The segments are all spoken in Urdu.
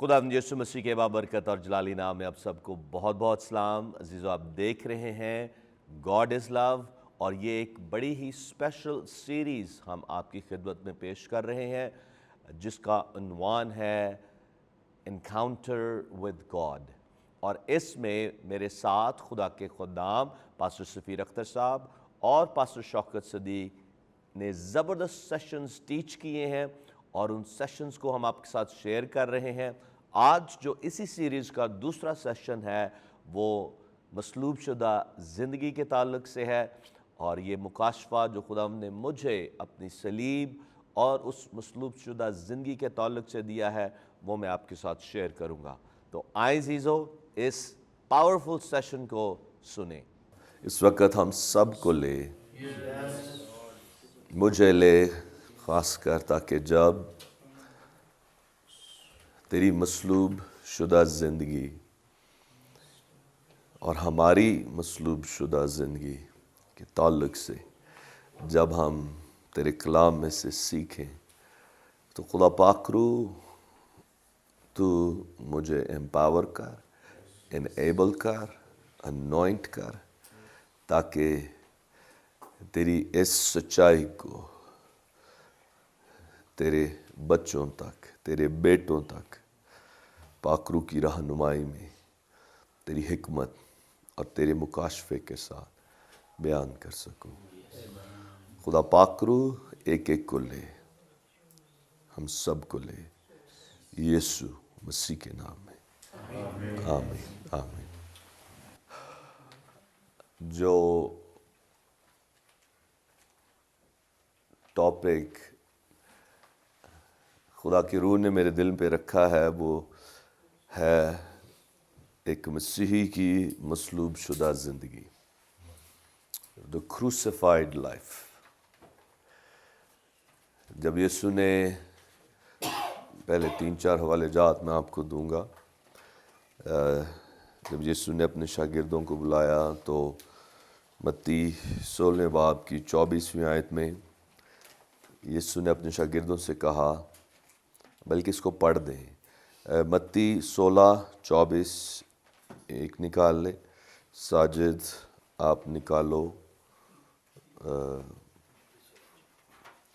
خدا یسوع مسیح کے بابرکت اور جلالی نام میں آپ سب کو بہت بہت سلام۔ عزیزو، آپ دیکھ رہے ہیں گاڈ از لو، اور یہ ایک بڑی ہی اسپیشل سیریز ہم آپ کی خدمت میں پیش کر رہے ہیں جس کا عنوان ہے انکاؤنٹر ود گاڈ۔ اور اس میں میرے ساتھ خدا کے خدام پاسٹر سفیر اختر صاحب اور پاسٹر شوکت صدیق نے زبردست سیشنز ٹیچ کیے ہیں، اور ان سیشنز کو ہم آپ کے ساتھ شیئر کر رہے ہیں۔ آج جو اسی سیریز کا دوسرا سیشن ہے وہ مصلوب شدہ زندگی کے تعلق سے ہے، اور یہ مکاشفہ جو خدا نے مجھے اپنی صلیب اور اس مصلوب شدہ زندگی کے تعلق سے دیا ہے وہ میں آپ کے ساتھ شیئر کروں گا۔ تو آئیں عزیزو، اس پاورفل سیشن کو سنیں۔ اس وقت ہم سب کو لے، مجھے لے خاص کر، تاکہ جب تیری مصلوب شدہ زندگی اور ہماری مصلوب شدہ زندگی کے تعلق سے جب ہم تیرے کلام میں سے سیکھیں تو خدا پاک روح تو مجھے امپاور کر، انیبل کر، انوائنٹ کر، تاکہ تیری اس سچائی کو تیرے بچوں تک، تیرے بیٹوں تک پاک روح کی رہنمائی میں تیری حکمت اور تیرے مکاشفے کے ساتھ بیان کر سکوں۔ خدا پاک روح ایک ایک کو لے، ہم سب کو لے، یسوع مسیح کے نام میں، آمین آمین۔ جو ٹاپک خدا کی روح نے میرے دل پہ رکھا ہے وہ ہے ایک مسیحی کی مصلوب شدہ زندگی، the crucified life۔ جب یسوع نے پہلے 3-4 حوالے جات میں آپ کو دوں گا، جب یسوع نے اپنے شاگردوں کو بلایا تو متی 16 باب کی 24ویں آیت میں یسوع نے اپنے شاگردوں سے کہا، بلکہ اس کو پڑھ دیں، متی 16:24 ایک نکال لے، ساجد آپ نکالو،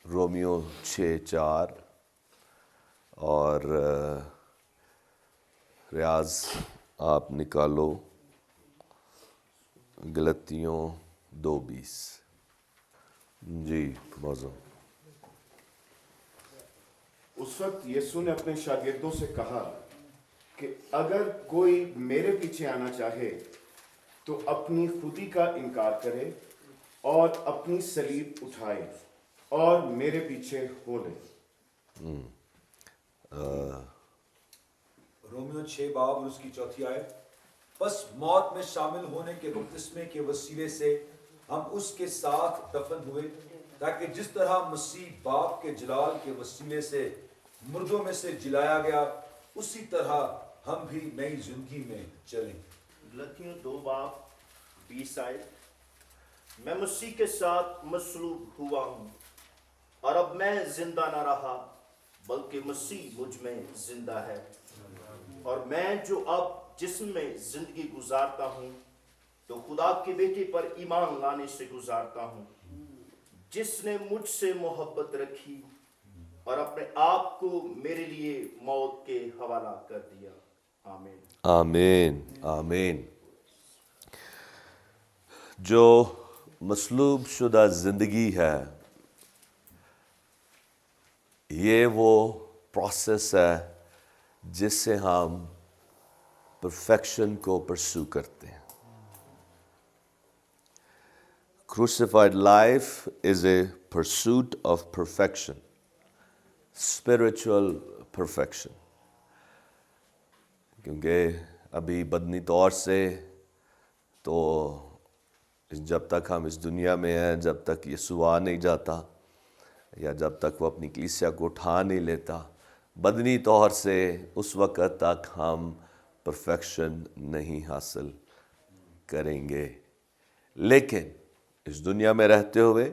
رومیو 6:4 اور ریاض آپ نکالو گلتیوں 2:20۔ جی موضوع۔ اس وقت یسوع نے اپنے شاگردوں سے کہا کہ اگر کوئی میرے پیچھے آنا چاہے تو اپنی خودی کا انکار کرے اور اپنی صلیب اٹھائے اور میرے پیچھے ہو لے۔ رومیو 6 باب اور اس کی 4 آیت۔ بس موت میں شامل ہونے کے بپتسمے کے وسیلے سے ہم اس کے ساتھ دفن ہوئے، تاکہ جس طرح مسیح باپ کے جلال کے وسیلے سے مردوں میں سے جلایا گیا، اسی طرح ہم بھی نئی زندگی میں چلیں۔ گلتیوں 2 باب 20 آیت۔ میں مسیح کے ساتھ مصلوب ہوا ہوں، اور اب میں زندہ نہ رہا بلکہ مسیح مجھ میں زندہ ہے، اور میں جو اب جسم میں زندگی گزارتا ہوں تو خدا کے بیٹے پر ایمان لانے سے گزارتا ہوں، جس نے مجھ سے محبت رکھی اور اپنے آپ کو میرے لیے موت کے حوالہ کر دیا۔ آمین آمین آمین۔ جو مصلوب شدہ زندگی ہے یہ وہ پروسیس ہے جس سے ہم پرفیکشن کو پرسو کرتے ہیں۔ Crucified life is a pursuit of perfection, spiritual perfection۔ کیونکہ ابھی بدنی طور سے تو جب تک ہم اس دنیا میں ہیں، جب تک یسوع آ نہیں جاتا یا جب تک وہ اپنی کلیسیا کو اٹھا نہیں لیتا، بدنی طور سے اس وقت تک ہم پرفیکشن نہیں حاصل کریں گے، لیکن اس دنیا میں رہتے ہوئے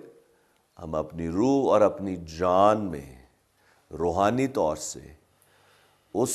ہم اپنی روح اور اپنی جان میں روحانی طور سے اس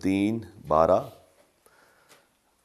3:12,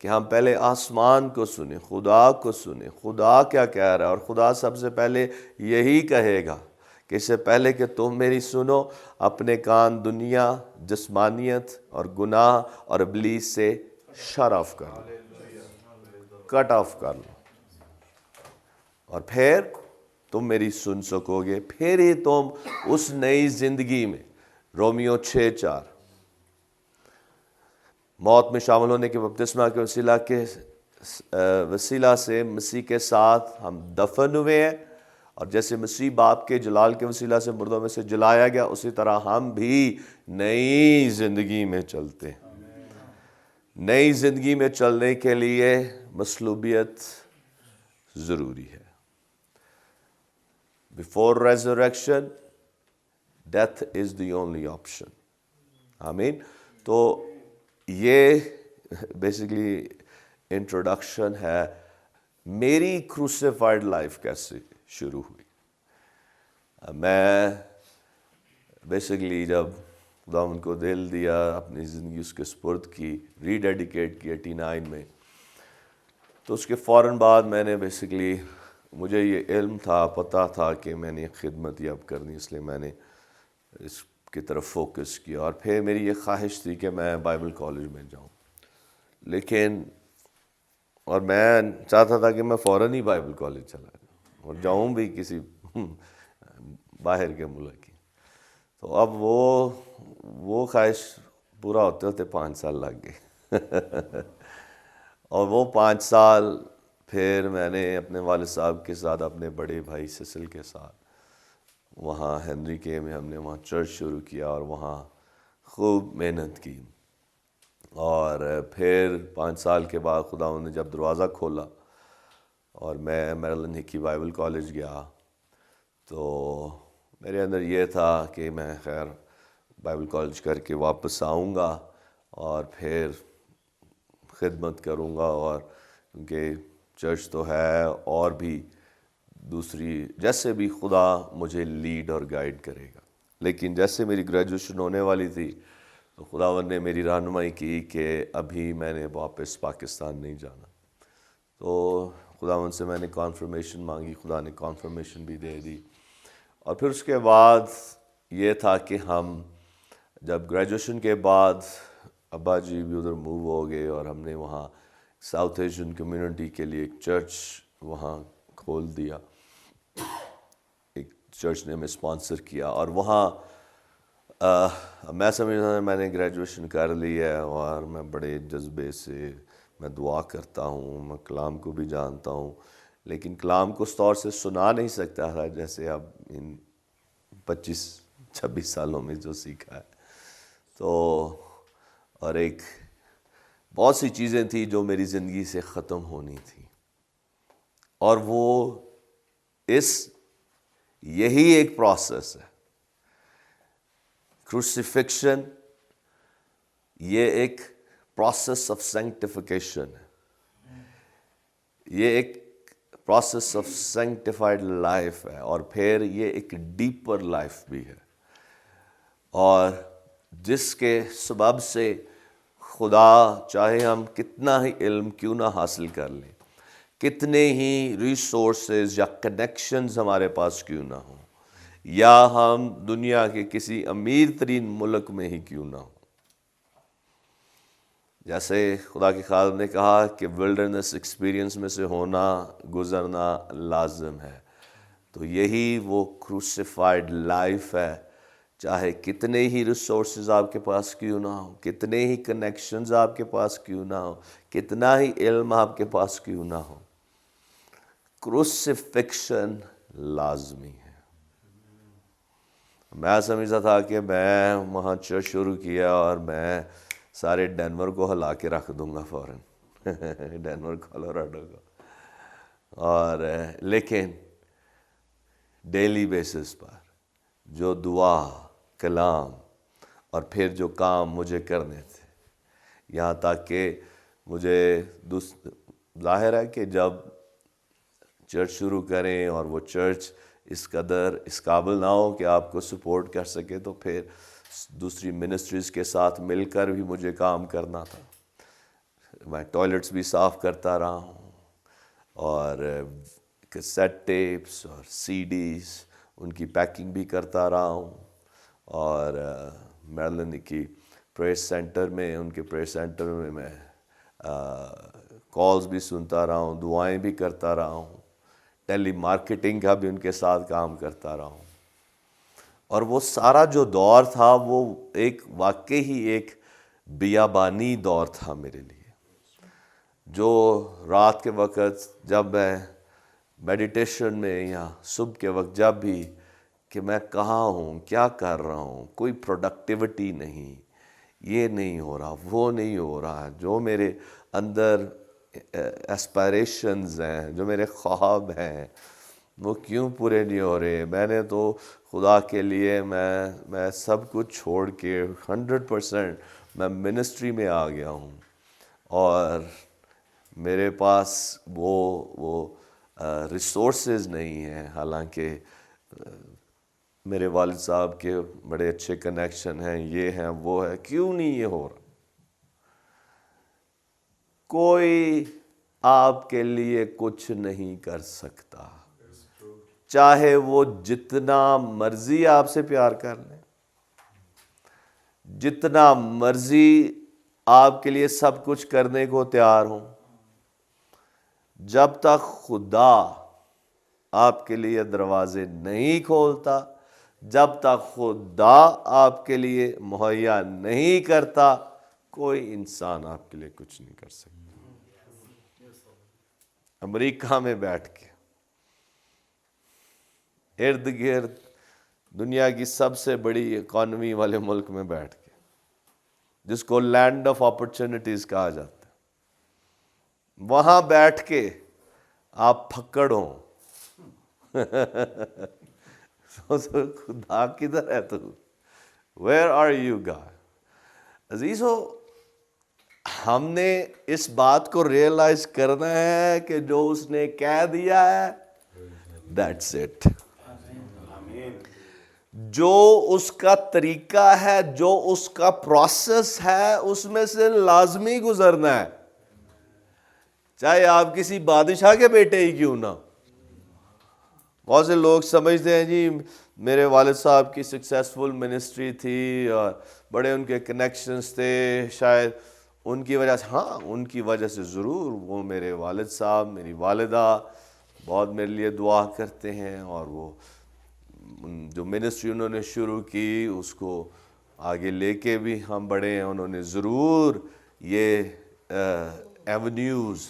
کہ ہم پہلے آسمان کو سنیں، خدا کو سنیں، خدا کیا کہہ رہا ہے، اور خدا سب سے پہلے یہی کہے گا کہ اس سے پہلے کہ تم میری سنو، اپنے کان دنیا، جسمانیت اور گناہ اور ابلیس سے شٹ آف کر لو، کٹ آف کر لو، اور پھر تم میری سن سکو گے، پھر ہی تم اس نئی زندگی میں، رومیو 6:4، موت میں شامل ہونے کے بپتسمہ کے وسیلہ سے مسیح کے ساتھ ہم دفن ہوئے ہیں، اور جیسے مسیح باپ کے جلال کے وسیلہ سے مردوں میں سے جلایا گیا، اسی طرح ہم بھی نئی زندگی میں چلتے ہیں۔ نئی زندگی میں چلنے کے لیے مصلوبیت ضروری ہے۔ Before resurrection, death is the only option. آمین۔ تو یہ بیسیکلی انٹروڈکشن ہے میری کروسیفائڈ لائف کیسے شروع ہوئی۔ میں بیسیکلی جب خداوند کو دل دیا، اپنی زندگی اس کے سپرد کی، ری ڈیڈیکیٹ کی 89 میں، تو اس کے فوراً بعد میں نے بیسیکلی، مجھے یہ علم تھا، پتہ تھا کہ میں نے خدمت ہی اب کرنی، اس لیے میں نے اس کی طرف فوکس کیا، اور پھر میری یہ خواہش تھی کہ میں بائبل کالج میں جاؤں، لیکن اور میں چاہتا تھا کہ میں فوراً ہی بائبل کالج چلا جاؤں، اور جاؤں بھی کسی باہر کے ملک کی۔ تو اب وہ خواہش پورا ہوتے ہوتے 5 سال لگ گئے اور وہ 5 سال پھر میں نے اپنے والد صاحب کے ساتھ، اپنے بڑے بھائی سسل کے ساتھ، وہاں ہنری کے میں ہم نے وہاں چرچ شروع کیا، اور وہاں خوب محنت کی، اور پھر 5 سال کے بعد خداوند نے جب دروازہ کھولا اور میں میریلن ہکی بائبل کالج گیا، تو میرے اندر یہ تھا کہ میں خیر بائبل کالج کر کے واپس آؤں گا اور پھر خدمت کروں گا، اور کیونکہ چرچ تو ہے، اور بھی دوسری جیسے بھی خدا مجھے لیڈ اور گائیڈ کرے گا۔ لیکن جیسے میری گریجویشن ہونے والی تھی تو خداوند نے میری رہنمائی کی کہ ابھی میں نے واپس پاکستان نہیں جانا، تو خداوند سے میں نے کانفرمیشن مانگی، خدا نے کانفرمیشن بھی دے دی، اور پھر اس کے بعد یہ تھا کہ ہم جب گریجویشن کے بعد ابا جی بھی ادھر موو ہو گئے، اور ہم نے وہاں ساؤتھ ایشین کمیونٹی کے لیے ایک چرچ وہاں کھول دیا، ایک چرچ نے ہمیں اسپانسر کیا، اور وہاں میں سمجھتا ہوں میں نے گریجویشن کر لی ہے، اور میں بڑے جذبے سے میں دعا کرتا ہوں، میں کلام کو بھی جانتا ہوں، لیکن کلام کو اس طور سے سنا نہیں سکتا تھا جیسے اب ان 25-26 سالوں میں جو سیکھا ہے۔ تو اور ایک بہت سی چیزیں تھیں جو میری زندگی سے ختم ہونی تھیں، اور وہ یہی ایک پروسیس ہے، کروسیفکشن، یہ ایک پروسیس آف سینکٹیفیکیشن ہے، یہ ایک پروسیس آف سینکٹیفائڈ لائف ہے، اور پھر یہ ایک ڈیپر لائف بھی ہے، اور جس کے سبب سے خدا چاہے ہم کتنا ہی علم کیوں نہ حاصل کر لیں، کتنے ہی ریسورسز یا کنیکشنز ہمارے پاس کیوں نہ ہوں، یا ہم دنیا کے کسی امیر ترین ملک میں ہی کیوں نہ ہوں، جیسے خدا کے خادم نے کہا کہ ولڈرنس ایکسپیرینس میں سے ہونا، گزرنا لازم ہے، تو یہی وہ کروسیفائڈ لائف ہے، چاہے کتنے ہی ریسورسز آپ کے پاس کیوں نہ ہوں، کتنے ہی کنیکشنز آپ کے پاس کیوں نہ ہوں، کتنا ہی علم آپ کے پاس کیوں نہ ہو، کروسیفکشن لازمی ہے۔ میں سمجھتا تھا کہ میں وہاں چرچ شروع کیا اور میں سارے ڈینور کو ہلا کے رکھ دوں گا فوراً، ڈینور کولوراڈو کو، اور لیکن ڈیلی بیسس پر جو دعا، کلام، اور پھر جو کام مجھے کرنے تھے، یہاں تک کہ مجھے ظاہر ہے کہ جب چرچ شروع کریں اور وہ چرچ اس قدر اس قابل نہ ہو کہ آپ کو سپورٹ کر سکے، تو پھر دوسری منسٹریز کے ساتھ مل کر بھی مجھے کام کرنا تھا، میں ٹوائلٹس بھی صاف کرتا رہا ہوں، اور کیسٹ ٹیپس اور سی ڈیز ان کی پیکنگ بھی کرتا رہا ہوں، اور میرلن کی پریئر سینٹر میں، ان کے پریئر سینٹر میں کالز بھی سنتا رہا ہوں، دعائیں بھی کرتا رہا ہوں، ٹیلی مارکیٹنگ کا بھی ان کے ساتھ کام کرتا رہا ہوں. اور وہ سارا جو دور تھا وہ ایک واقعی ہی ایک بیابانی دور تھا میرے لیے، جو رات کے وقت جب میں میڈیٹیشن میں یا صبح کے وقت جب بھی کہ میں کہاں ہوں، کیا کر رہا ہوں، کوئی پروڈکٹیوٹی نہیں، یہ نہیں ہو رہا، وہ نہیں ہو رہا، جو میرے اندر ایسپائریشنز ہیں، جو میرے خواب ہیں، وہ کیوں پورے نہیں ہو رہے. میں نے تو خدا کے لیے میں سب کچھ چھوڑ کے 100% میں منسٹری میں آ گیا ہوں، اور میرے پاس وہ ریسورسز نہیں ہیں. حالانکہ میرے والد صاحب کے بڑے اچھے کنیکشن ہیں، یہ ہیں وہ ہے، کیوں نہیں یہ ہو رہا؟ کوئی آپ کے لیے کچھ نہیں کر سکتا، چاہے وہ جتنا مرضی آپ سے پیار کر لیں، جتنا مرضی آپ کے لیے سب کچھ کرنے کو تیار ہوں، جب تک خدا آپ کے لیے دروازے نہیں کھولتا، جب تک خدا آپ کے لیے مہیا نہیں کرتا، کوئی انسان آپ کے لیے کچھ نہیں کر سکتا. امریکہ میں بیٹھ کے ارد گرد دنیا کی سب سے بڑی اکانومی والے ملک میں بیٹھ کے، جس کو لینڈ آف اپرچونٹیز کہا جاتا ہے، وہاں بیٹھ کے آپ پھکڑ ہوں. خدا کدھر ہے تو؟ Where are you God? عزیزو، ہم نے اس بات کو ریئلائز کرنا ہے کہ جو اس نے کہہ دیا ہے دیٹس اٹ. جو اس کا طریقہ ہے، جو اس کا پروسیس ہے، اس میں سے لازمی گزرنا ہے، چاہے آپ کسی بادشاہ کے بیٹے ہی کیوں نہ. بہت سے لوگ سمجھتے ہیں جی میرے والد صاحب کی سکسیسفل منسٹری تھی اور بڑے ان کے کنیکشنز تھے، شاید ان کی وجہ سے. ہاں، ان کی وجہ سے ضرور. وہ میرے والد صاحب، میری والدہ بہت میرے لیے دعا کرتے ہیں، اور وہ جو منسٹری انہوں نے شروع کی اس کو آگے لے کے بھی ہم بڑھے ہیں. انہوں نے ضرور یہ ایونیوز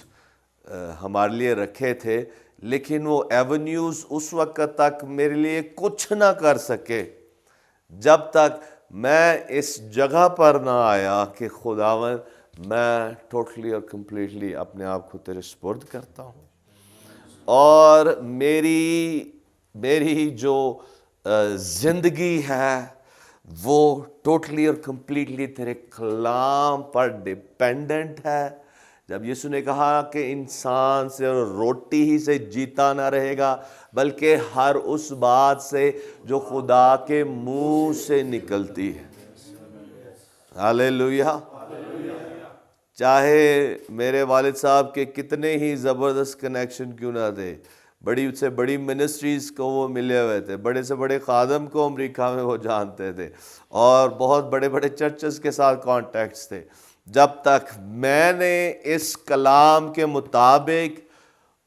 ہمارے لیے رکھے تھے، لیکن وہ ایونیوز اس وقت تک میرے لیے کچھ نہ کر سکے جب تک میں اس جگہ پر نہ آیا کہ خداوند میں ٹوٹلی اور کمپلیٹلی اپنے آپ کو تیرے سپرد کرتا ہوں، اور میری جو زندگی ہے وہ ٹوٹلی اور کمپلیٹلی تیرے کلام پر ڈیپینڈنٹ ہے. جب یسوع نے کہا کہ انسان سے روٹی ہی سے جیتا نہ رہے گا بلکہ ہر اس بات سے جو خدا کے منہ سے نکلتی ہے. ہاللیلویا. چاہے میرے والد صاحب کے کتنے ہی زبردست کنیکشن کیوں نہ تھے، بڑی سے بڑی منسٹریز کو وہ ملے ہوئے تھے، بڑے سے بڑے خادم کو امریکہ میں وہ جانتے تھے، اور بہت بڑے بڑے چرچز کے ساتھ کانٹیکٹس تھے، جب تک میں نے اس کلام کے مطابق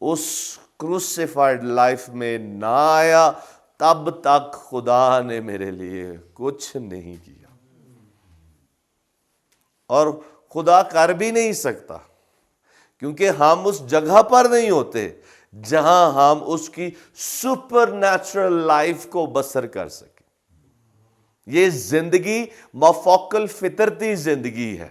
اس کروسیفائڈ لائف میں نہ آیا، تب تک خدا نے میرے لیے کچھ نہیں کیا، اور خدا کر بھی نہیں سکتا، کیونکہ ہم اس جگہ پر نہیں ہوتے جہاں ہم اس کی سپر نیچرل لائف کو بسر کر سکیں. یہ زندگی مافوقل فطرتی زندگی ہے،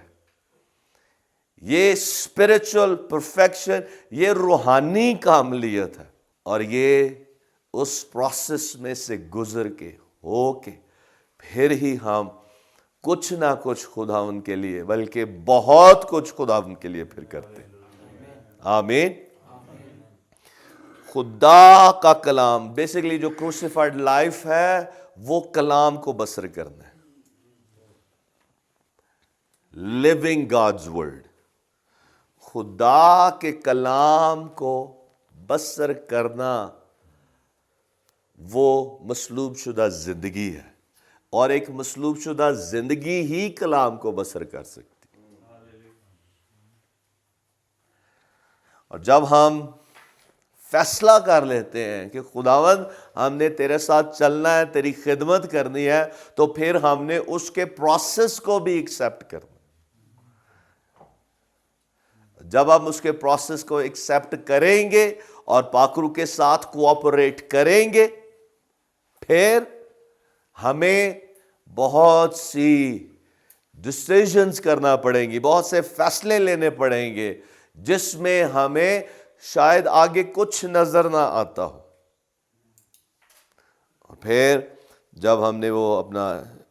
یہ اسپرچل پرفیکشن، یہ روحانی کاملیت ہے، اور یہ اس پروسیس میں سے گزر کے ہو کے پھر ہی ہم کچھ نہ کچھ خدا ان کے لیے، بلکہ بہت کچھ خدا ان کے لیے پھر کرتے ہیں. آمین. خدا کا کلام بیسیکلی جو کروسیفائڈ لائف ہے وہ کلام کو بسر کرنا ہے، لیونگ گاڈز ورڈ. خدا کے کلام کو بسر کرنا وہ مصلوب شدہ زندگی ہے، اور ایک مصلوب شدہ زندگی ہی کلام کو بسر کر سکتی۔ اور جب ہم فیصلہ کر لیتے ہیں کہ خداوند ہم نے تیرے ساتھ چلنا ہے، تیری خدمت کرنی ہے، تو پھر ہم نے اس کے پروسیس کو بھی ایکسیپٹ کرنا۔ جب ہم اس کے پروسیس کو ایکسیپٹ کریں گے اور پاکرو کے ساتھ کوآپریٹ کریں گے، پھر ہمیں بہت سی ڈیسیژنز کرنا پڑیں گی، بہت سے فیصلے لینے پڑیں گے جس میں ہمیں شاید آگے کچھ نظر نہ آتا ہو۔ اور پھر جب ہم نے وہ اپنا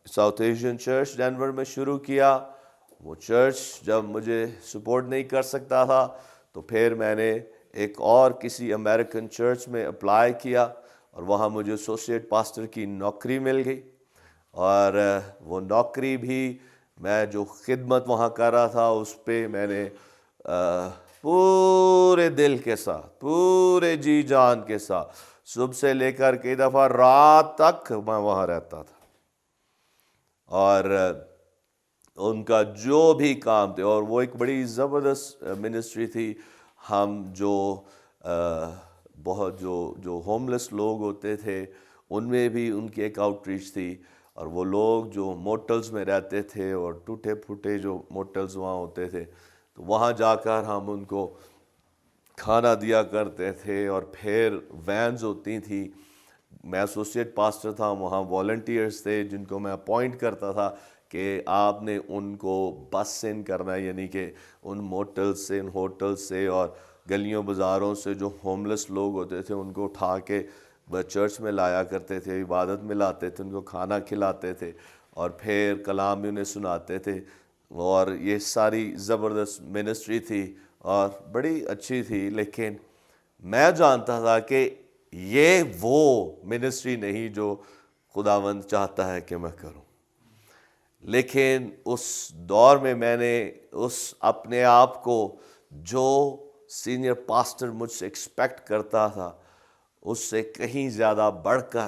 ساؤتھ ایشین چرچ ڈینور میں شروع کیا، وہ چرچ جب مجھے سپورٹ نہیں کر سکتا تھا، تو پھر میں نے ایک اور کسی امریکن چرچ میں اپلائی کیا، اور وہاں مجھے ایسوسیٹ پاسٹر کی نوکری مل گئی۔ اور وہ نوکری بھی میں جو خدمت وہاں کر رہا تھا اس پہ میں نے پورے دل کے ساتھ، پورے جی جان کے ساتھ، صبح سے لے کر کئی دفعہ رات تک میں وہاں رہتا تھا، اور ان کا جو بھی کام تھے، اور وہ ایک بڑی زبردست منسٹری تھی۔ ہم جو بہت جو ہوملیس لوگ ہوتے تھے ان میں بھی ان کی ایک آؤٹ ریچ تھی، اور وہ لوگ جو موٹلز میں رہتے تھے اور ٹوٹے پھوٹے جو موٹلز وہاں ہوتے تھے، تو وہاں جا کر ہم ان کو کھانا دیا کرتے تھے، اور پھر وینز ہوتی تھیں۔ میں ایسوسیٹ پاسٹر تھا، وہاں والنٹیئرز تھے جن کو میں اپوائنٹ کرتا تھا کہ آپ نے ان کو بس ان کرنا ہے، یعنی کہ ان موٹل سے، ان ہوٹل سے اور گلیوں بازاروں سے جو ہوملیس لوگ ہوتے تھے ان کو اٹھا کے چرچ میں لایا کرتے تھے، عبادت میں لاتے تھے، ان کو کھانا کھلاتے تھے، اور پھر کلام بھی انہیں سناتے تھے۔ اور یہ ساری زبردست منسٹری تھی اور بڑی اچھی تھی، لیکن میں جانتا تھا کہ یہ وہ منسٹری نہیں جو خداوند چاہتا ہے کہ میں کروں۔ لیکن اس دور میں نے اس اپنے آپ کو جو سینئر پاسٹر مجھ سے ایکسپیکٹ کرتا تھا اس سے کہیں زیادہ بڑھ کر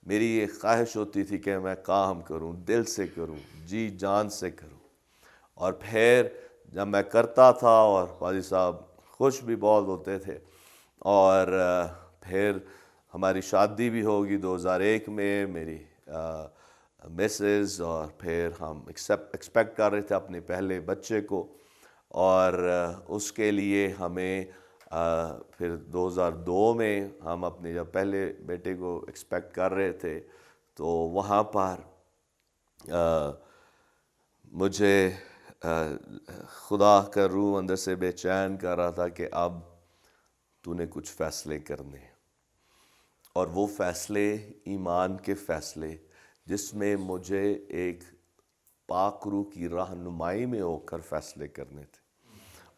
میری یہ خواہش ہوتی تھی کہ میں کام کروں، دل سے کروں، جی جان سے کروں۔ اور پھر جب میں کرتا تھا، اور قاضی صاحب خوش بھی بہت ہوتے تھے، اور پھر ہماری شادی بھی ہوگی 2001 میں، میری مسز، اور پھر ہم ایکسپیکٹ کر رہے تھے اپنے پہلے بچے کو، اور اس کے لیے ہمیں پھر 2002 میں ہم اپنے جب پہلے بیٹے کو ایکسپیکٹ کر رہے تھے، تو وہاں پر مجھے خدا کا روح اندر سے بے چین کر رہا تھا کہ اب تو نے کچھ فیصلے کرنے، اور وہ فیصلے ایمان کے فیصلے جس میں مجھے ایک پاک روح کی رہنمائی میں ہو کر فیصلے کرنے تھے،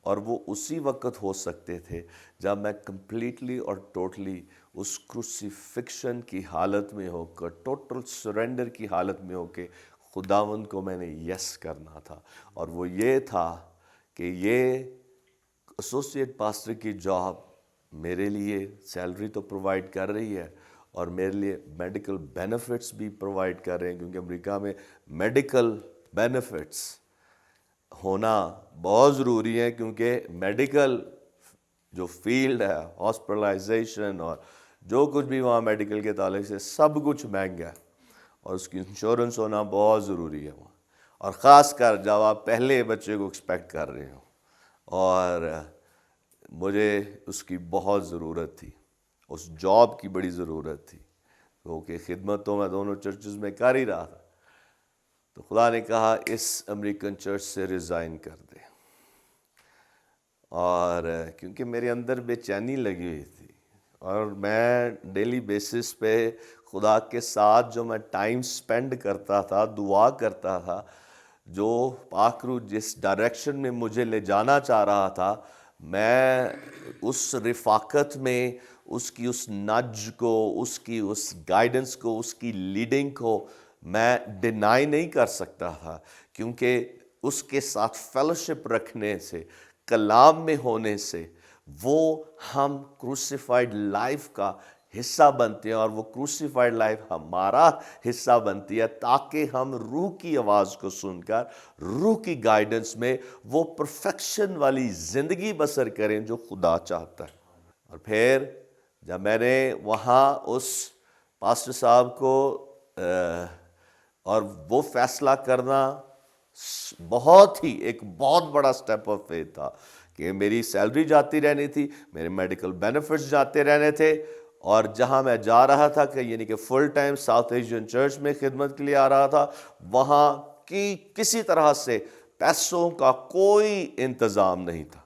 اور وہ اسی وقت ہو سکتے تھے جب میں کمپلیٹلی اور ٹوٹلی اس کروسیفکشن کی حالت میں ہو کر، ٹوٹل سرنڈر کی حالت میں ہو کے خداوند کو میں نے یس کرنا تھا۔ اور وہ یہ تھا کہ یہ ایسوسیٹ پاسٹر کی جاب میرے لیے سیلری تو پرووائڈ کر رہی ہے، اور میرے لیے میڈیکل بینیفٹس بھی پرووائڈ کر رہے ہیں، کیونکہ امریکہ میں میڈیکل بینیفٹس ہونا بہت ضروری ہے، کیونکہ میڈیکل جو فیلڈ ہے، ہاسپٹلائزیشن اور جو کچھ بھی وہاں میڈیکل کے تعلق سے سب کچھ مہنگا ہے، اور اس کی انشورنس ہونا بہت ضروری ہے وہاں، اور خاص کر جب آپ پہلے بچے کو ایکسپیکٹ کر رہے ہوں۔ اور مجھے اس کی بہت ضرورت تھی، اس جاب کی بڑی ضرورت تھی، کیونکہ خدمت تو میں دونوں چرچز میں کر ہی رہا تھا۔ تو خدا نے کہا اس امریکن چرچ سے ریزائن کر دے، اور کیونکہ میرے اندر بے چینی لگی ہوئی تھی، اور میں ڈیلی بیسس پہ خدا کے ساتھ جو میں ٹائم سپینڈ کرتا تھا، دعا کرتا تھا، جو پاک روح جس ڈائریکشن میں مجھے لے جانا چاہ رہا تھا، میں اس رفاقت میں اس کی اس نج کو، اس کی اس گائیڈنس کو، اس کی لیڈنگ کو میں ڈینائی نہیں کر سکتا تھا، کیونکہ اس کے ساتھ فیلوشپ رکھنے سے، کلام میں ہونے سے وہ ہم کروسیفائڈ لائف کا حصہ بنتے ہیں، اور وہ کروسیفائڈ لائف ہمارا حصہ بنتی ہے، تاکہ ہم روح کی آواز کو سن کر روح کی گائیڈنس میں وہ پرفیکشن والی زندگی بسر کریں جو خدا چاہتا ہے۔ اور پھر جب میں نے وہاں اس پاسٹر صاحب کو اور وہ فیصلہ کرنا بہت ہی ایک بہت بڑا سٹیپ آف فیتھ تھا کہ میری سیلری جاتی رہنی تھی، میرے میڈیکل بینیفٹس جاتے رہنے تھے، اور جہاں میں جا رہا تھا کہ یعنی کہ full time South Asian church میں خدمت کے لیے آ رہا تھا، وہاں کی کسی طرح سے پیسوں کا کوئی انتظام نہیں تھا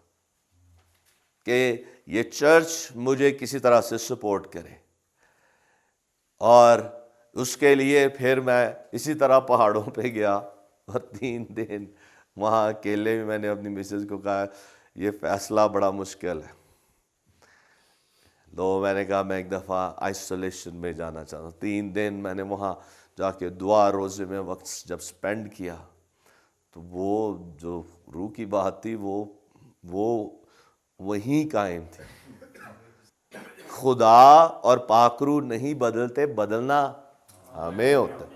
کہ یہ چرچ مجھے کسی طرح سے سپورٹ کرے۔ اور اس کے لیے پھر میں اسی طرح پہاڑوں پہ گیا، اور 3 دن وہاں اکیلے میں نے اپنی مسز کو کہا یہ فیصلہ بڑا مشکل ہے، تو میں نے کہا میں ایک دفعہ آئسولیشن میں جانا چاہتا ہوں۔ 3 دن میں نے وہاں جا کے دعا روزے میں وقت جب سپینڈ کیا، تو وہ جو روح کی بات تھی وہ وہیں قائم تھی۔ خدا اور پاک روح نہیں بدلتے، بدلنا ہمیں ہوتا ہے۔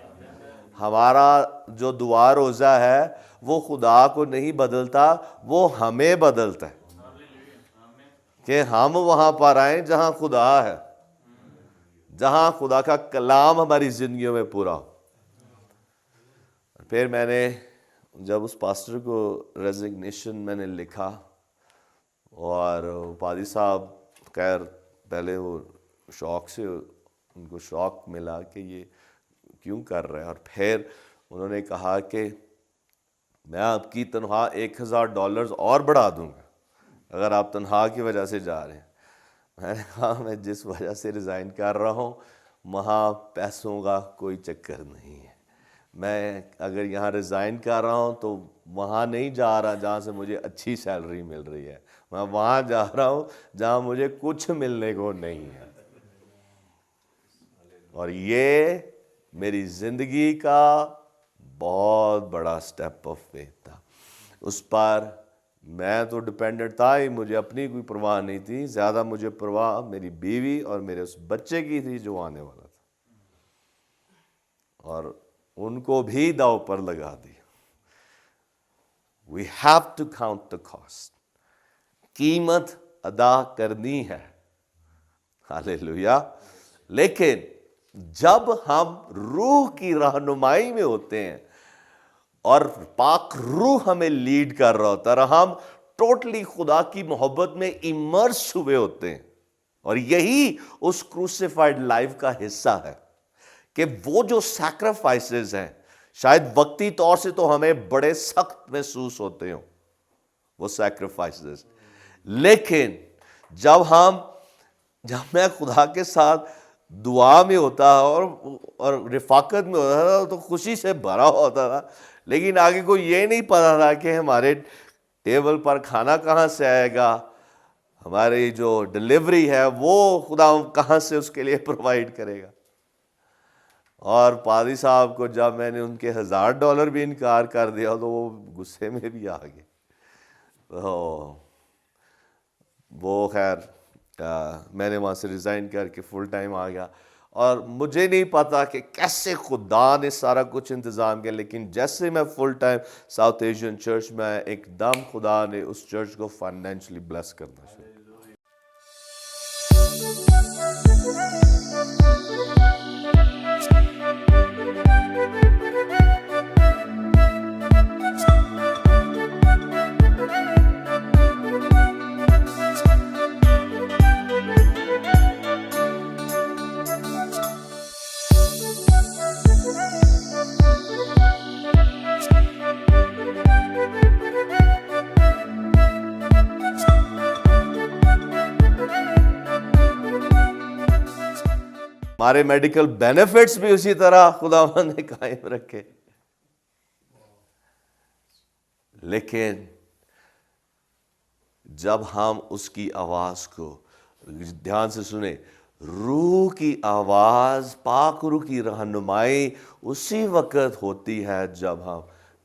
ہمارا جو دعا روزہ ہے وہ خدا کو نہیں بدلتا، وہ ہمیں بدلتا ہے کہ ہم وہاں پر آئیں جہاں خدا ہے، جہاں خدا کا کلام ہماری زندگیوں میں پورا ہو۔ پھر میں نے جب اس پاسٹر کو ریزگنیشن میں نے لکھا، اور پادری صاحب خیر پہلے وہ شوق سے ان کو شوق ملا کہ یہ کیوں کر رہے ہیں، اور پھر انہوں نے کہا کہ میں آپ کی تنخواہ $1000 اور بڑھا دوں گا اگر آپ تنخواہ کی وجہ سے جا رہے ہیں۔ میں نے کہا میں جس وجہ سے ریزائن کر رہا ہوں وہاں پیسوں کا کوئی چکر نہیں ہے، میں اگر یہاں ریزائن کر رہا ہوں تو وہاں نہیں جا رہا جہاں سے مجھے اچھی سیلری مل رہی ہے، میں وہاں جا رہا ہوں جہاں مجھے کچھ ملنے کو نہیں ہے۔ اور یہ میری زندگی کا بہت بڑا سٹیپ آف فیتھ تھا۔ اس پر میں تو ڈیپینڈنٹ تھا ہی، مجھے اپنی کوئی پرواہ نہیں تھی، زیادہ مجھے پرواہ میری بیوی اور میرے اس بچے کی تھی جو آنے والا تھا، اور ان کو بھی داؤ پر لگا دیا۔ We have to count the cost. قیمت ادا کرنی ہے، ہاللیلویا۔ لیکن جب ہم روح کی رہنمائی میں ہوتے ہیں اور پاک روح ہمیں لیڈ کر رہا ہوتا ہے، اور ہم ٹوٹلی خدا کی محبت میں امرس ہوئے ہوتے ہیں، اور یہی اس کروسیفائڈ لائف کا حصہ ہے کہ وہ جو سیکریفائسز ہیں شاید وقتی طور سے تو ہمیں بڑے سخت محسوس ہوتے ہوں وہ سیکریفائسز، لیکن جب میں خدا کے ساتھ دعا میں ہوتا اور رفاقت میں ہوتا تھا تو خوشی سے بھرا ہوتا تھا، لیکن آگے کو یہ نہیں پتا تھا کہ ہمارے ٹیبل پر کھانا کہاں سے آئے گا، ہماری جو ڈلیوری ہے وہ خدا کہاں سے اس کے لیے پرووائڈ کرے گا۔ اور پادری صاحب کو جب میں نے ان کے $1000 بھی انکار کر دیا تو وہ غصے میں بھی آ گئے، تو وہ خیر میں نے وہاں سے ریزائن کر کے فل ٹائم آ گیا، اور مجھے نہیں پتا کہ کیسے خدا نے سارا کچھ انتظام کیا، لیکن جیسے میں full time South Asian church میں ایک دم خدا نے اس چرچ کو فائنینشلی بلیس کرنا شروع کیا۔ ہمارے میڈیکل بینیفٹس بھی اسی طرح خداوند نے قائم رکھے، لیکن جب ہم اس کی آواز کو دھیان سے سنیں، روح کی آواز، پاک روح کی رہنمائی اسی وقت ہوتی ہے جب ہم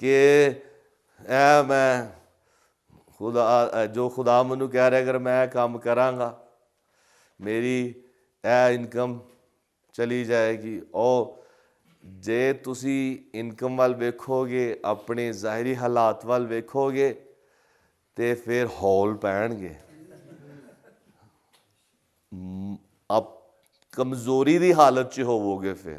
کہ اے میں خدا جو خدا منو کہہ رہے اگر میں کام کراں گا میری اے انکم چلی جائے گی. او جے تسی انکم وال ویکھو گے اپنے ظاہری حالات وال ویکھو گے تے پھر ہول پہن گے. اب کمزوری دی حالت چ ہوو گے. پھر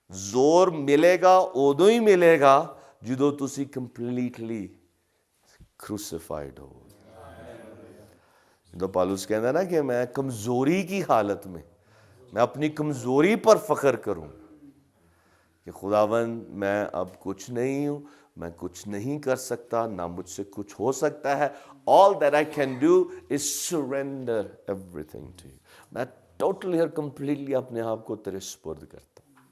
زور ملے گا ادو ہی ملے گا جدو تسی کمپلیٹلی کروسیفائڈ ہو. جدو پالوس کہندا نا کہ میں کمزوری کی حالت میں اپنی کمزوری پر فخر کروں کہ خداوند میں اب کچھ نہیں ہوں, میں کچھ نہیں کر سکتا, نہ مجھ سے کچھ ہو سکتا ہے. All that I can do is surrender everything to you. میں ٹوٹلی اور کمپلیٹلی اپنے آپ کو تیرے سپرد کرتا ہوں.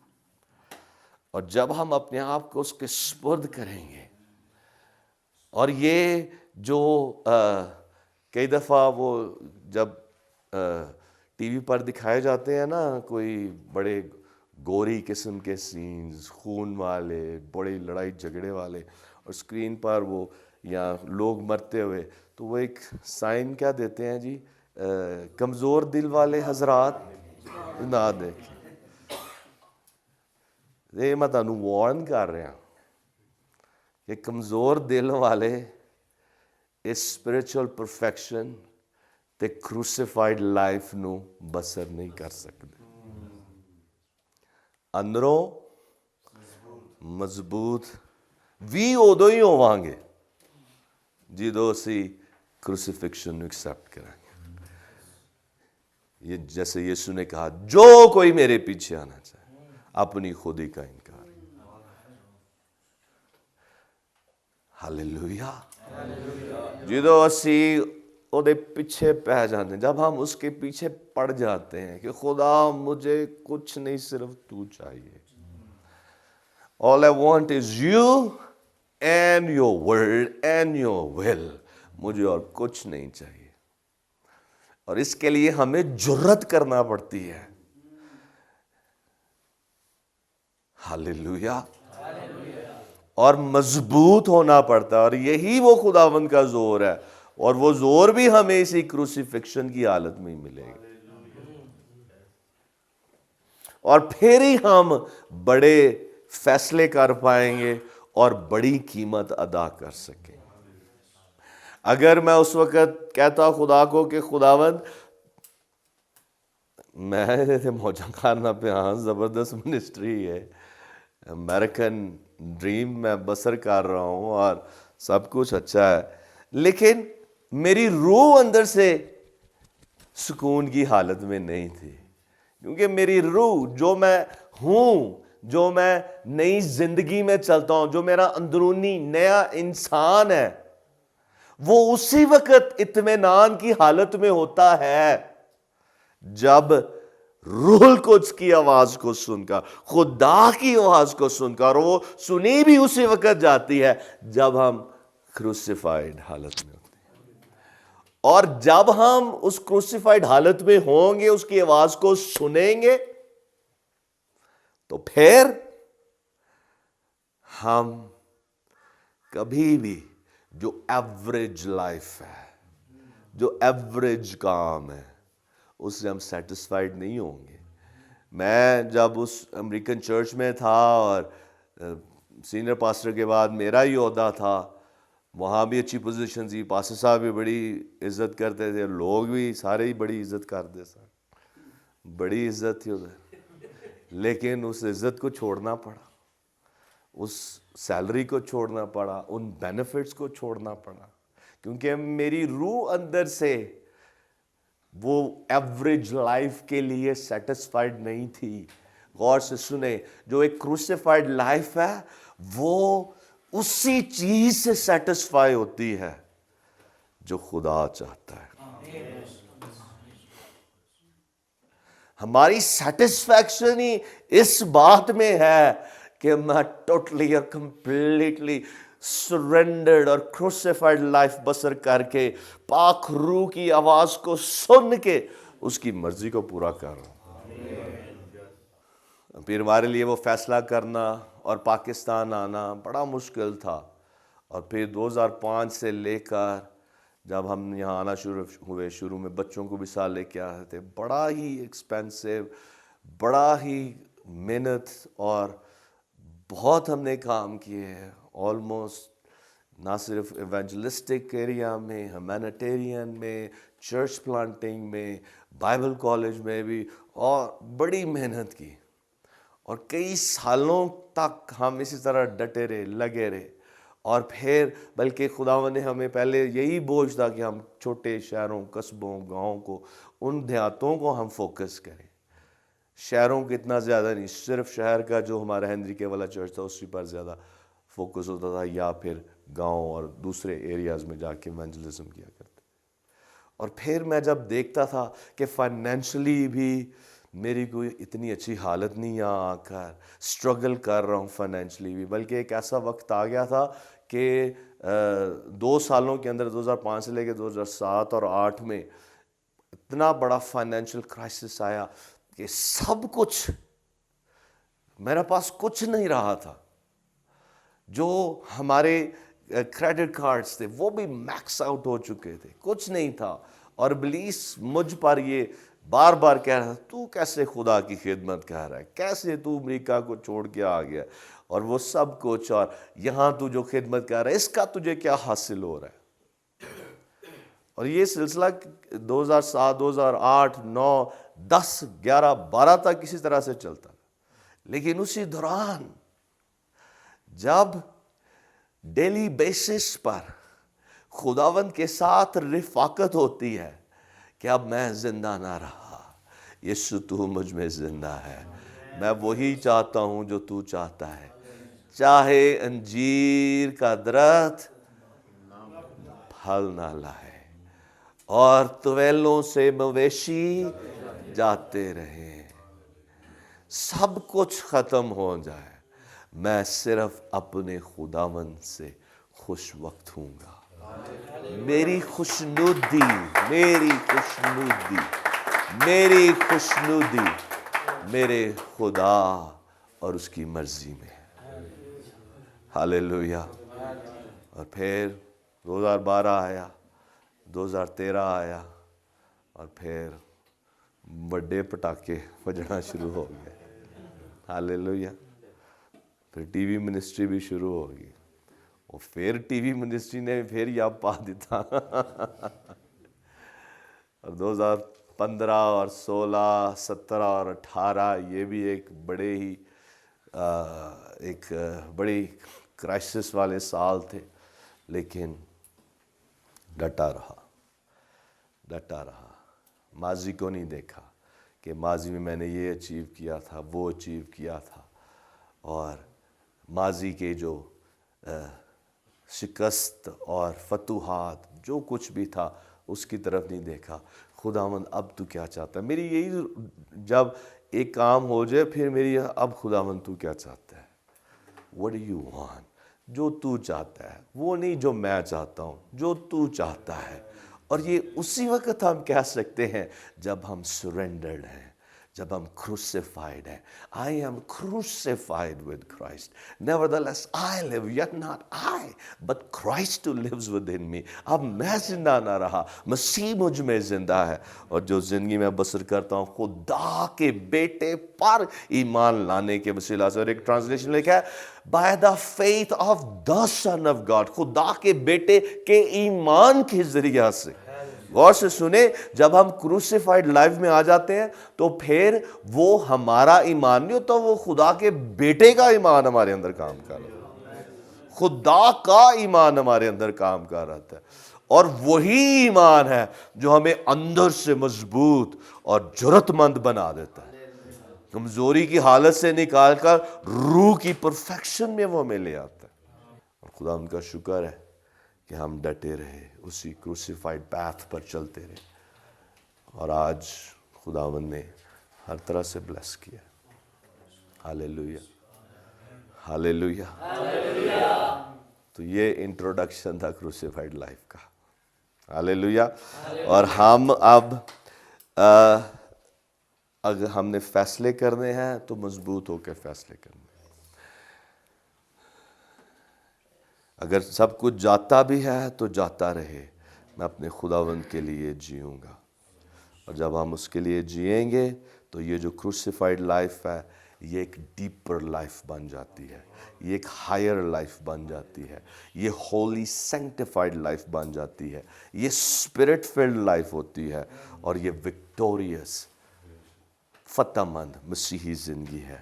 اور جب ہم اپنے آپ کو اس کے سپرد کریں گے, اور یہ جو کئی دفعہ وہ جب ٹی وی پر دکھائے جاتے ہیں نا کوئی بڑے گوری قسم کے سینز, خون والے, بڑے لڑائی جھگڑے والے, اور اسکرین پر وہ یا لوگ مرتے ہوئے, تو وہ ایک سائن کیا دیتے ہیں جی, کمزور دل والے حضرات نہ دیکھیں. یہ میں تانوں وارن کر رہا کہ کمزور دل والے اس اسپرچل پرفیکشن تے کروسیفائڈ لائف نو بسر نہیں کر سکتے. اندروں مضبوط بھی ادو ہی ہوواں گے جدو اسی کروسیفکشن نو ایکسیپٹ کریں گے. یہ جیسے یسوع نے کہا جو کوئی میرے پیچھے آنا چاہے اپنی خودی کا انکار. ہاللویا. جدو اسی او دے پیچھے پہ جاتے ہیں, جب ہم اس کے پیچھے پڑ جاتے ہیں کہ خدا مجھے کچھ نہیں صرف تو چاہیے, all I want is you and your word and your will, مجھے اور کچھ نہیں چاہیے. اور اس کے لیے ہمیں جرات کرنا پڑتی ہے. ہاللویا. اور مضبوط ہونا پڑتا ہے, اور یہی وہ خداوند کا زور ہے, اور وہ زور بھی ہمیں اسی کروسیفکشن کی حالت میں ہی ملے گا. اور پھر ہی ہم بڑے فیصلے کر پائیں گے اور بڑی قیمت ادا کر سکیں. اگر میں اس وقت کہتا خدا کو کہ خداوند میں موجہ خانہ پہ ہاں زبردست منسٹری ہے, امریکن ڈریم میں بسر کر رہا ہوں اور سب کچھ اچھا ہے, لیکن میری روح اندر سے سکون کی حالت میں نہیں تھی, کیونکہ میری روح جو میں ہوں, جو میں نئی زندگی میں چلتا ہوں, جو میرا اندرونی نیا انسان ہے, وہ اسی وقت اطمینان کی حالت میں ہوتا ہے جب روح القدس کی آواز کو سن کر, خدا کی آواز کو سن کر, اور وہ سنی بھی اسی وقت جاتی ہے جب ہم کروسیفائڈ حالت میں ہوتے ہیں. اور جب ہم اس کروسیفائڈ حالت میں ہوں گے, اس کی آواز کو سنیں گے, تو پھر ہم کبھی بھی جو ایوریج لائف ہے, جو ایوریج کام ہے, اس سے ہم سیٹسفائیڈ نہیں ہوں گے. میں جب اس امریکن چرچ میں تھا اور سینئر پاسٹر کے بعد میرا ہی عہدہ تھا, وہاں بھی اچھی پوزیشن تھی, پاسٹر صاحب بھی بڑی عزت کرتے تھے, لوگ بھی سارے ہی بڑی عزت کرتے سر, بڑی عزت تھی ادھر. لیکن اس عزت کو چھوڑنا پڑا, اس سیلری کو چھوڑنا پڑا, ان بینیفٹس کو چھوڑنا پڑا, کیونکہ میری روح اندر سے وہ ایوریج لائف کے لیے سیٹسفائیڈ نہیں تھی. غور سے سنیں, جو ایک کروسیفائڈ لائف ہے وہ اسی چیز سے سیٹسفائی ہوتی ہے جو خدا چاہتا ہے. ہماری سیٹسفیکشن ہی اس بات میں ہے کہ میں ٹوٹلی اور کمپلیٹلی سرنڈرڈ اور کروسیفائڈ لائف بسر کر کے پاک روح کی آواز کو سن کے اس کی مرضی کو پورا کر رہا ہوں. پھر ہمارے لیے وہ فیصلہ کرنا اور پاکستان آنا بڑا مشکل تھا، اور پھر 2005 سے لے کر جب ہم یہاں آنا شروع میں بچوں کو بھی ساتھ لے کے آ رہے تھے، بڑا ہی ایکسپینسو، بڑا ہی محنت، اور بہت ہم نے کام کیے ہیں، آلموسٹ نہ صرف ایونجلسٹک ایریا میں، ہیومینیٹیرین میں، چرچ پلانٹنگ میں، بائبل کالج میں بھی، اور بڑی محنت کی، اور کئی سالوں تک ہم اسی طرح ڈٹے رہے، لگے رہے، اور پھر بلکہ خداوند نے ہمیں پہلے یہی بوجھ تھا کہ ہم چھوٹے شہروں، قصبوں، گاؤں کو، ان دیہاتوں کو ہم فوکس کریں، شہروں کو اتنا زیادہ نہیں، صرف شہر کا جو ہمارا ہنری کے والا چرچ تھا اسی پر زیادہ فوکس ہوتا تھا، یا پھر گاؤں اور دوسرے ایریاز میں جا کے ایونجلزم کیا کرتے۔ اور پھر میں جب دیکھتا تھا کہ فائنینشلی بھی میری کوئی اتنی اچھی حالت نہیں، یہاں آ کر اسٹرگل کر رہا ہوں فائنینشلی بھی، بلکہ ایک ایسا وقت آ گیا تھا کہ 2 سالوں کے اندر 2005 سے لے کے 2007 اور 2008 میں اتنا بڑا فائنینشیل کرائسس آیا کہ سب کچھ میرے پاس کچھ نہیں رہا تھا، جو ہمارے کریڈٹ کارڈز تھے وہ بھی میکس آؤٹ ہو چکے تھے، کچھ نہیں تھا، اور ابلیس مجھ پر یہ بار بار کہہ رہا تھا، تو کیسے خدا کی خدمت کر رہا ہے، کیسے تو امریکہ کو چھوڑ کے آ گیا، اور وہ سب کچھ، اور یہاں تو جو خدمت کر رہا ہے اس کا تجھے کیا حاصل ہو رہا ہے۔ اور یہ سلسلہ 2007، 2008، 9، 10، 11، 12 تک کسی طرح سے چلتا، لیکن اسی دوران جب ڈیلی بیسس پر خداوند کے ساتھ رفاقت ہوتی ہے کہ اب میں زندہ نہ رہا، یسوع تو مجھ میں زندہ ہے، میں وہی چاہتا ہوں جو تو چاہتا ہے، چاہے انجیر کا درخت پھل نہ لائے اور طویلوں سے مویشی جاتے رہیں، سب کچھ ختم ہو جائے، میں صرف اپنے خداوند سے خوش وقت ہوں گا، میری خوشنودی میرے خدا اور اس کی مرضی میں ہے۔ ہاللیلویہ۔ اور پھر 2012 آیا، 2013 آیا، اور پھر بڑے پٹاخے بجنا شروع ہو گئے۔ ہاللیلویہ۔ پھر ٹی وی منسٹری بھی شروع ہو گئی، اور پھر ٹی وی منسٹری نے پھر یا پا دیتا، اور 2015 اور 16، 17 اور 18 یہ بھی ایک بڑے ہی ایک بڑی کرائسس والے سال تھے، لیکن ڈٹا رہا، ماضی کو نہیں دیکھا کہ ماضی میں میں نے یہ اچیو کیا تھا، وہ اچیو کیا تھا، اور ماضی کے جو شکست اور فتوحات جو کچھ بھی تھا اس کی طرف نہیں دیکھا۔ خداوند اب تو کیا چاہتا ہے، میری یہی جب ایک کام ہو جائے پھر میری اب خداوند تو کیا چاہتا ہے، what do you want، جو تو چاہتا ہے، وہ نہیں جو میں چاہتا ہوں، جو تو چاہتا ہے۔ اور یہ اسی وقت ہم کہہ سکتے ہیں جب ہم سرنڈرڈ ہیں، جب ہم crucified ہیں۔ I am crucified with Christ. Nevertheless I live, yet not I, but Christ who lives within me. اب میں زندہ نہ رہا، مسیح مجھ میں زندہ ہے، اور جو زندگی میں بسر کرتا ہوں خدا کے بیٹے پر ایمان لانے کے وسیلہ سے۔ اور ایک ٹرانسلیشن لکھا ہے by the faith of the Son of God، خدا کے بیٹے کے ایمان کے ذریعہ سے۔ غور سے سنیں، جب ہم کروسیفائیڈ لائف میں آ جاتے ہیں تو پھر وہ ہمارا ایمان نہیں ہوتا، وہ خدا کے بیٹے کا ایمان ہمارے اندر کام کر رہا ہے، خدا کا ایمان ہمارے اندر کام کر رہا ہے، اور وہی ایمان ہے جو ہمیں اندر سے مضبوط اور جرأت مند بنا دیتا ہے، کمزوری کی حالت سے نکال کر روح کی پرفیکشن میں وہ ہمیں لے آتا ہے۔ اور خدا ان کا شکر ہے کہ ہم ڈٹے رہے، اسی کروسیفائیڈ پیتھ پر چلتے رہے، اور آج خداوند نے ہر طرح سے بلیس کیا۔ ہاللیلویہ، ہاللیلویہ۔ تو یہ انٹروڈکشن تھا کروسیفائیڈ لائف کا۔ ہاللیلویہ۔ اور ہم اب اگر ہم نے فیصلے کرنے ہیں تو مضبوط ہو کے فیصلے کرنے ہیں۔ اگر سب کچھ جاتا بھی ہے تو جاتا رہے، میں اپنے خداوند کے لیے جیوں گا۔ اور جب ہم اس کے لیے جئیں گے تو یہ جو کروسیفائڈ لائف ہے یہ ایک ڈیپر لائف بن جاتی ہے، یہ ایک ہائر لائف بن جاتی ہے، یہ ہولی سینکٹیفائڈ لائف بن جاتی ہے، یہ اسپرٹ فلڈ لائف ہوتی ہے، اور یہ وکٹوریس فتح مند مسیحی زندگی ہے۔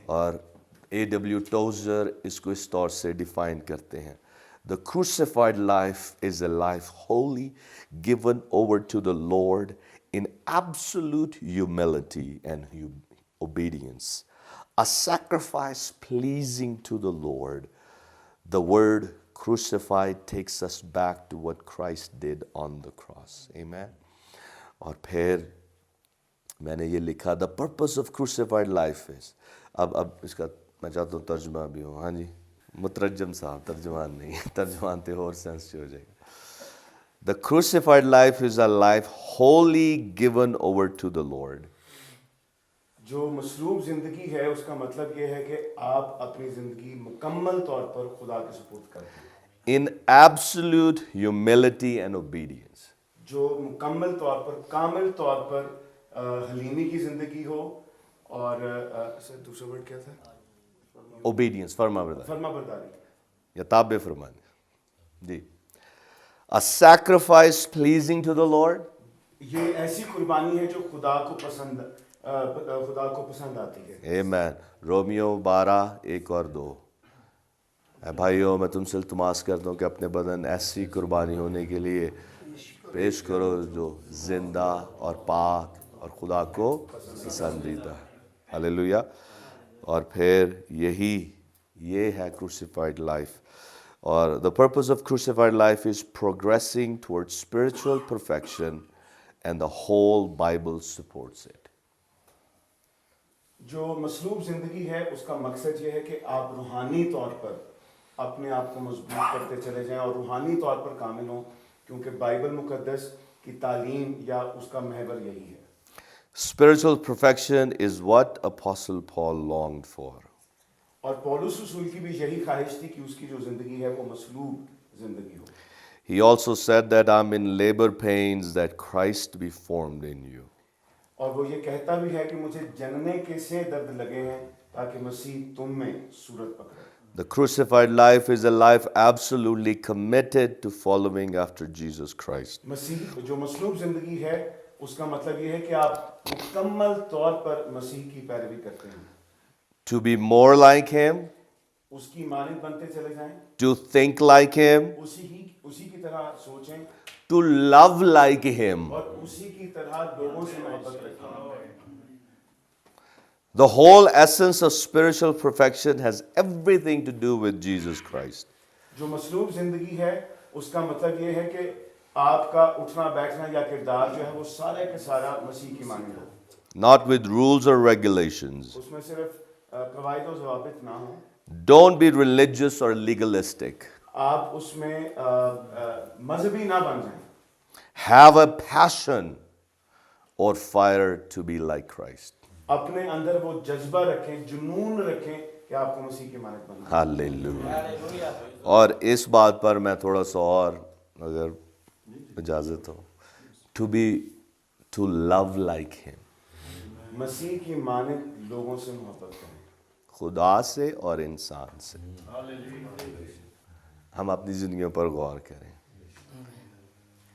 اور A.W. ٹوزر اس کو اس طور سے ڈیفائن کرتے ہیں: The crucified life is a life wholly given over to the Lord in absolute humility and obedience, a sacrifice pleasing to the Lord. The word crucified takes us back to what Christ did on the cross. Amen. اور پھر میں نے یہ لکھا: The purpose of crucified life is، اب اس کا میں چاہتا ہوں ترجمہ بھی ہوں۔ ہاں جی، مترجم صاحب، ترجمان نہیں، ترجمان تو اور سینس ہو جائے گا۔ The crucified life is a life wholly given over to the Lord. جو مصلوب زندگی ہے اس کا مطلب یہ ہے کہ آپ اپنی زندگی مکمل طور پر خدا کے سپرد کرتے ہیں، In absolute humility and obedience. جو مکمل طور پر، کامل طور پر حلیمی کی زندگی ہو، اور دوسرا ورڈ کیا تھا؟ Obedience، فرما برداری فرما برداری۔ یا تابع فرمانی۔ جی، a sacrifice pleasing to the Lord. یہ ایسی قربانی ہے جو خدا کو پسند آتی ہے۔ Amen. رومیو 12:1-2۔ اے بھائیو، میں تم سے التماس کرتا ہوں کہ اپنے بدن ایسی قربانی ہونے کے لیے پیش کرو جو زندہ اور پاک اور خدا کو پسندیدہ ہے۔ ہلیلویا۔ اور پھر یہ ہے crucified life. اور the purpose of crucified life is progressing towards spiritual perfection, and the whole Bible supports it. جو مصلوب زندگی ہے اس کا مقصد یہ ہے کہ آپ روحانی طور پر اپنے آپ کو مضبوط کرتے چلے جائیں اور روحانی طور پر کامل ہوں، کیونکہ بائبل مقدس کی تعلیم یا اس کا محور یہی ہے۔ Spiritual perfection is what Apostle Paul longed for. اور پولس رسول کی بھی یہی خواہش تھی کہ اس کی جو زندگی ہے وہ مصلوب زندگی ہو۔ He also said that I'm in labor pains that Christ be formed in you. اور وہ یہ کہتا بھی ہے کہ مجھے جننے کے سے درد لگے ہیں تاکہ مسیح تم میں صورت پکڑے۔ The crucified life is a life absolutely committed to following after Jesus Christ. مسیح جو مصلوب زندگی ہے اس کا مطلب یہ ہے کہ آپ مکمل طور پر مسیح کی پیروی کرتے ہیں، To be more like Him, اس کی مانند بنتے چلے جائیں، to think like Him, اسی کی طرح سوچیں، to love like Him. اور اسی کی طرح لوگوں سے محبت رکھیں۔ The whole essence of spiritual perfection has everything to do with Jesus Christ. جو مصلوب زندگی ہے اس کا مطلب یہ ہے کہ آپ کا اٹھنا بیٹھنا یا کردار جو ہے وہ سارے کا سارا مسیح کی مانند ہو، Not with rules or regulations. اس میں صرف قواعد و ضوابط نہ ہوں، Don't be religious or legalistic. آپ اس میں مذہبی نہ بن جائیں، Have a passion or fire to be like Christ. اپنے اندر وہ جذبہ رکھیں، جنون رکھیں کہ آپ کو مسیح کی مانند بننا۔ Hallelujah. اور اس بات پر میں تھوڑا سا اور اگر اجازت ہو، to love like Him. مسیح کی مانند لوگوں سے محبت کریں، خدا سے اور انسان سے۔ ہم اپنی زندگیوں پر غور کریں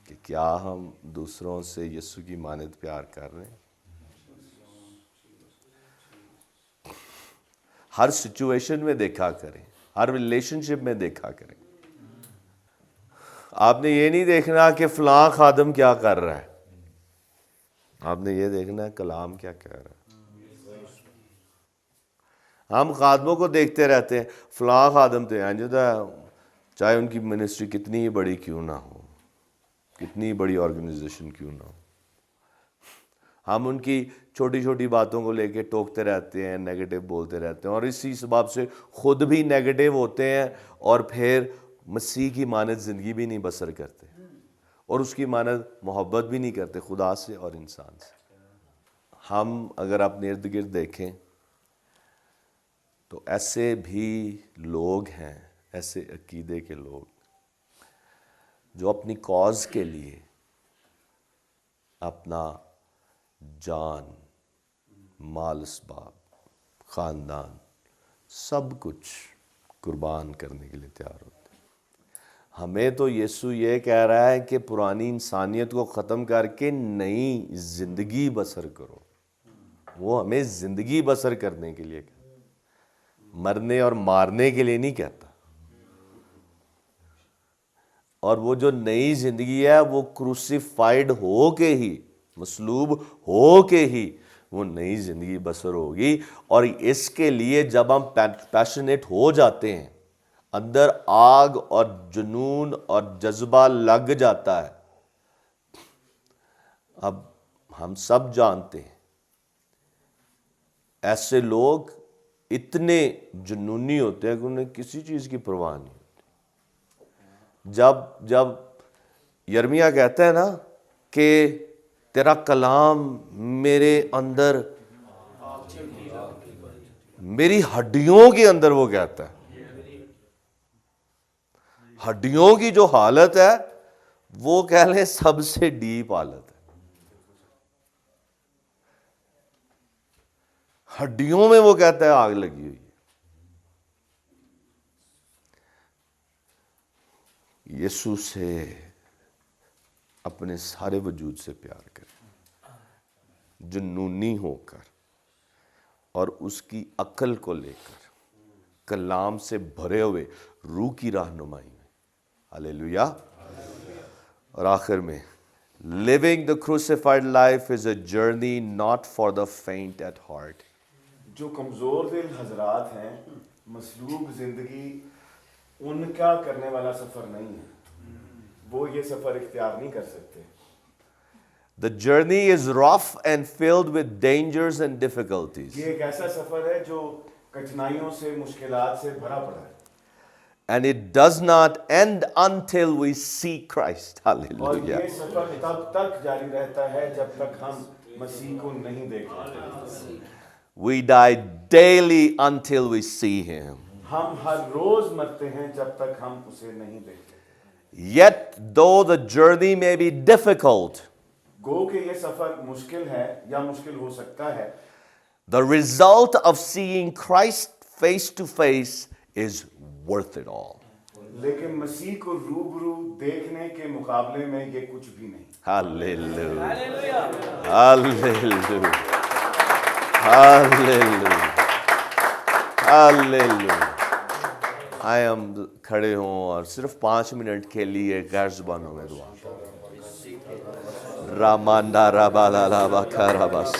کہ کیا ہم دوسروں سے یسوع کی مانند پیار کر رہے ہیں۔ ہر سچویشن میں دیکھا کریں، ہر ریلیشن شپ میں دیکھا کریں۔ آپ نے یہ نہیں دیکھنا کہ فلاں خادم کیا کر رہا ہے، آپ نے یہ دیکھنا ہے کلام کیا کہہ رہا ہے۔ ہم خادموں کو دیکھتے رہتے ہیں، فلاں خادم تو ہے، چاہے ان کی منسٹری کتنی ہی بڑی کیوں نہ ہو، کتنی بڑی آرگنائزیشن کیوں نہ ہو، ہم ان کی چھوٹی چھوٹی باتوں کو لے کے ٹوکتے رہتے ہیں، نیگیٹو بولتے رہتے ہیں، اور اسی سبب سے خود بھی نیگیٹو ہوتے ہیں اور پھر مسیح کی مانند زندگی بھی نہیں بسر کرتے اور اس کی مانند محبت بھی نہیں کرتے خدا سے اور انسان سے۔ ہم اگر اپنے ارد گرد دیکھیں تو ایسے بھی لوگ ہیں ایسے عقیدے کے لوگ جو اپنی کاز کے لیے اپنا جان، مال اسباب، خاندان، سب کچھ قربان کرنے کے لیے تیار ہوتے ہیں۔ ہمیں تو یسوع یہ کہہ رہا ہے کہ پرانی انسانیت کو ختم کر کے نئی زندگی بسر کرو۔ وہ ہمیں زندگی بسر کرنے کے لیے کہتا ہے، مرنے اور مارنے کے لیے نہیں کہتا۔ اور وہ جو نئی زندگی ہے وہ کروسیفائیڈ ہو کے ہی، مصلوب ہو کے ہی وہ نئی زندگی بسر ہوگی۔ اور اس کے لیے جب ہم پیشنیٹ ہو جاتے ہیں، اندر آگ اور جنون اور جذبہ لگ جاتا ہے۔ اب ہم سب جانتے ہیں ایسے لوگ اتنے جنونی ہوتے ہیں کہ انہیں کسی چیز کی پرواہ نہیں ہوتی۔ جب یرمیہ کہتا ہے نا کہ تیرا کلام میرے اندر، میری ہڈیوں کے اندر، وہ کہتا ہے ہڈیوں کی جو حالت ہے وہ کہہ لیں سب سے ڈیپ حالت ہے۔ ہڈیوں میں وہ کہتا ہے آگ لگی ہوئی ہے۔ یسوع سے اپنے سارے وجود سے پیار کریں، جنونی ہو کر، اور اس کی عقل کو لے کر، کلام سے بھرے ہوئے روح کی رہنمائی میں۔ ہاللیلویا۔ اور آخر میں، living the crucified life is a journey not for the faint at heart۔ جو کمزور دل حضرات ہیں، مصلوب زندگی ان کا کرنے والا سفر نہیں ہے، وہ یہ سفر اختیار نہیں کر سکتے۔ The journey is rough and filled with dangers and difficulties. یہ ایک ایسا سفر ہے جو کٹھنائیوں سے، مشکلات سے بھرا پڑا ہے، And it does not end until we see Christ. اور Hallelujah. یہ سفر تب تک جاری رہتا ہے جب تک ہم مسیح کو نہیں دیکھ لیتے۔ We die daily until we see Him. ہم ہر روز مرتے ہیں جب تک ہم اسے نہیں دیکھتے۔ Yet, though the journey may be difficult, گو کہ یہ سفر مشکل ہے یا مشکل ہو سکتا ہے، the result of seeing Christ face to face is worth it all. لیکن مسیح کو روبرو دیکھنے کے مقابلے میں یہ کچھ بھی نہیں۔ Hallelujah. Hallelujah. Hallelujah. Hallelujah. I am کھڑے ہوں اور صرف 5 منٹ کے لیے غیر زبانوں میں دعا۔ رامانڈا رابالا لابا کاراباس،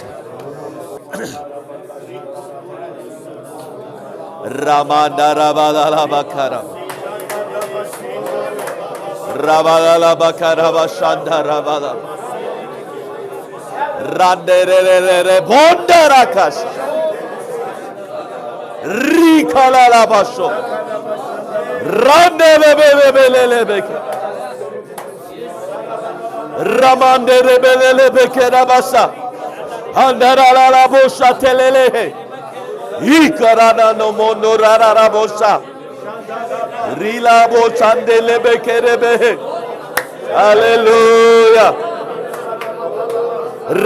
رامانڈا رابالا لابا کاراباس، رابالا لابا کاراباس، شانڈا رابالا، راندے رے رے رے رے بھونڈا راکاس، ریکھالا لاباسو، راندے بے بے بے بے لے لے بے کے، راماندے رے بے لے لے بے کے راباسا، اندرا لا لا بوسا تلے لے ہے، ہی کرانا نو مونو را را را بوسا، ریلا بوسا اندے لے بے کے رے بے ہے، ہاللیلویا،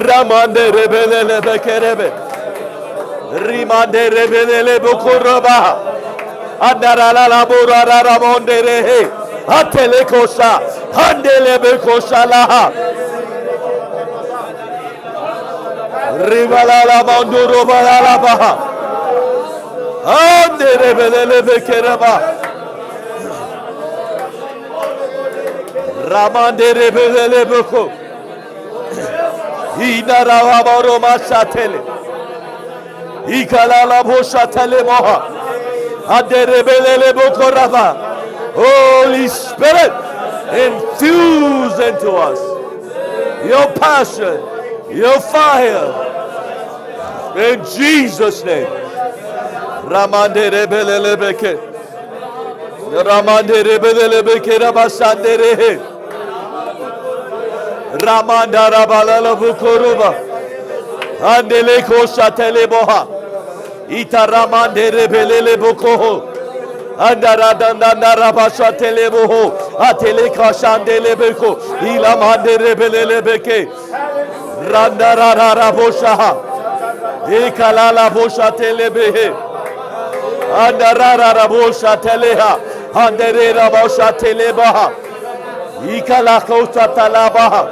راماندے رے بے لے لے بے کے رے بے، ریماندے رے بے لے لے بے کو ربا، اندرا لا لا بورا را را موندے رے ہے، ہاتھے لے کوشا، ہاندے لے بے کوشا لاہا، ریوالا لا موندو روبا لا لا باہا، ہاندے رے بے لے بے کے ربا، راماندے رے بے لے بے کو، ہی نراوا بارو ماسا تھلے، ہی کلالا بوسا تھلے موہا، ہاندے رے بے لے بے کو ربا۔ Holy Spirit, infuse into us your passion, your fire, in Jesus' name. Ramande rebele lebeke, Ramande rebele lebeke rabasande rehe, Ramanda rabala labukoruba, Andele kosha teleboha, Ita ramande rebele lebukoho, Andara danda rabasha telebo atele kashandele beko ila mandere belele beke randara rabosha ekalala bosha telebehe andara rabosha teleha andere rabosha telebaha ikala kosa talabaha.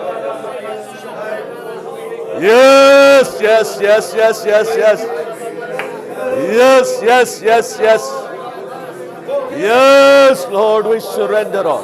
Yes, yes, yes, yes, yes, yes. Yes, yes, yes, yes. Yes, Lord, we surrender all.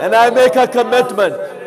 And I make a commitment.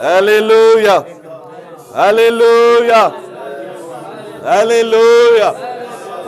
Hallelujah. Hallelujah. Hallelujah.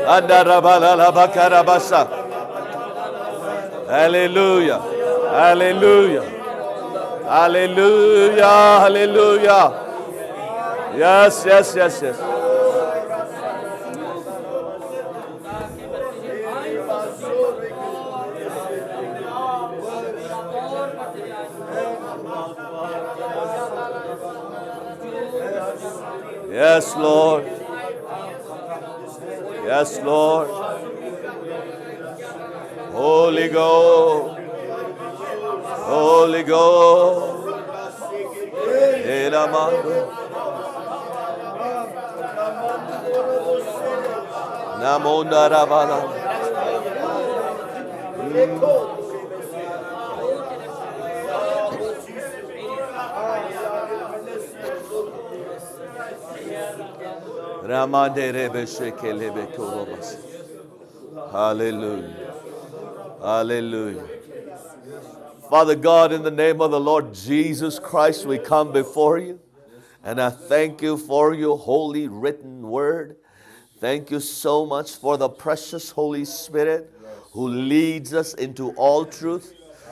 Andarabalalabakarabasa. Hallelujah. Hallelujah. Hallelujah. Hallelujah. Yes, yes, yes, yes. Yes, Lord. Yes, Lord. Holy Ghost. Holy Ghost. Elamando. Namonda Ravala. Hallelujah. Hallelujah. Father God, in the name of the Lord Jesus Christ, we come before you. And I thank you for your holy written word. Thank you so much for the precious Holy Spirit who leads us into all truth.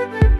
Thank you.